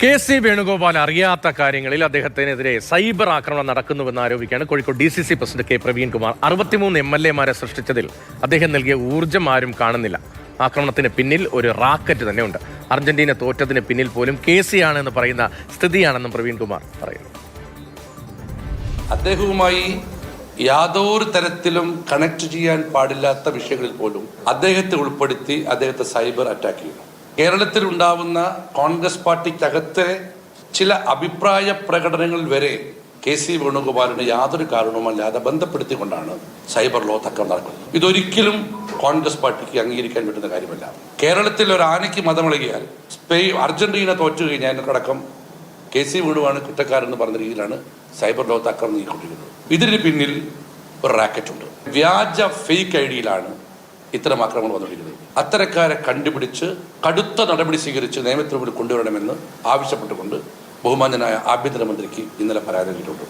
KC Venugopal അറിയാത്ത കാര്യങ്ങളിൽ അദ്ദേഹത്തിനെതിരെ സൈബർ ആക്രമണം നടക്കുന്നുവെന്ന് ആരോപിക്കുകയാണ് Kozhikode DCC president K Praveenkumar. 63 MLA-മാരെ സൃഷ്ടിച്ചതിൽ അദ്ദേഹം നൽകിയ ഊർജ്ജം ആരും കാണുന്നില്ല. ആക്രമണത്തിന് പിന്നിൽ ഒരു റാക്കറ്റ് തന്നെയുണ്ട്. അർജന്റീന തോറ്റതിന് പിന്നിൽ പോലും KC ആണെന്ന് പറയുന്ന സ്ഥിതിയാണെന്നും പ്രവീൺകുമാർ പറയുന്നു. അദ്ദേഹവുമായി യാതൊരു തരത്തിലും കണക്ട് ചെയ്യാൻ പാടില്ലാത്ത വിഷയങ്ങളിൽ പോലും അദ്ദേഹത്തെ ഉൾപ്പെടുത്തി അദ്ദേഹത്തെ സൈബർ അറ്റാക്ക് ചെയ്യുന്നു. കേരളത്തിൽ ഉണ്ടാവുന്ന കോൺഗ്രസ് പാർട്ടിക്കകത്തെ ചില അഭിപ്രായ പ്രകടനങ്ങൾ വരെ KC വേണുഗോപാലിന് യാതൊരു കാരണവുമല്ലാതെ ബന്ധപ്പെടുത്തിക്കൊണ്ടാണ് സൈബർ ലോ തക്കം നടക്കുന്നത്. ഇതൊരിക്കലും കോൺഗ്രസ് പാർട്ടിക്ക് അംഗീകരിക്കാൻ പറ്റുന്ന കാര്യമല്ല. കേരളത്തിൽ ഒരു ആനയ്ക്ക് മതമിളകിയാൽ അർജന്റീന തോറ്റു കഴിഞ്ഞാൽ അടക്കം KC വേണുവാണ് കുറ്റക്കാരെന്ന് പറഞ്ഞ രീതിയിലാണ് സൈബർ ലോ തക്കം നീക്കിക്കൊണ്ടിരിക്കുന്നത്. ഇതിന് പിന്നിൽ ഒരു റാക്കറ്റുണ്ട്. വ്യാജ ഫേക്ക് ഐഡിയിലാണ് ഇത്തരം ആക്രമണം വന്നുകൊണ്ടിരിക്കുന്നത്. അത്തരക്കാരെ കണ്ടുപിടിച്ച് കടുത്ത നടപടി സ്വീകരിച്ച് നിയമത്തിന് മുന്നിൽ കൊണ്ടുവരണമെന്ന് ആവശ്യപ്പെട്ടുകൊണ്ട് ബഹുമാന്യനായ ആഭ്യന്തരമന്ത്രിക്ക് ഇന്നലെ പരാതി നൽകിയിട്ടുണ്ട്.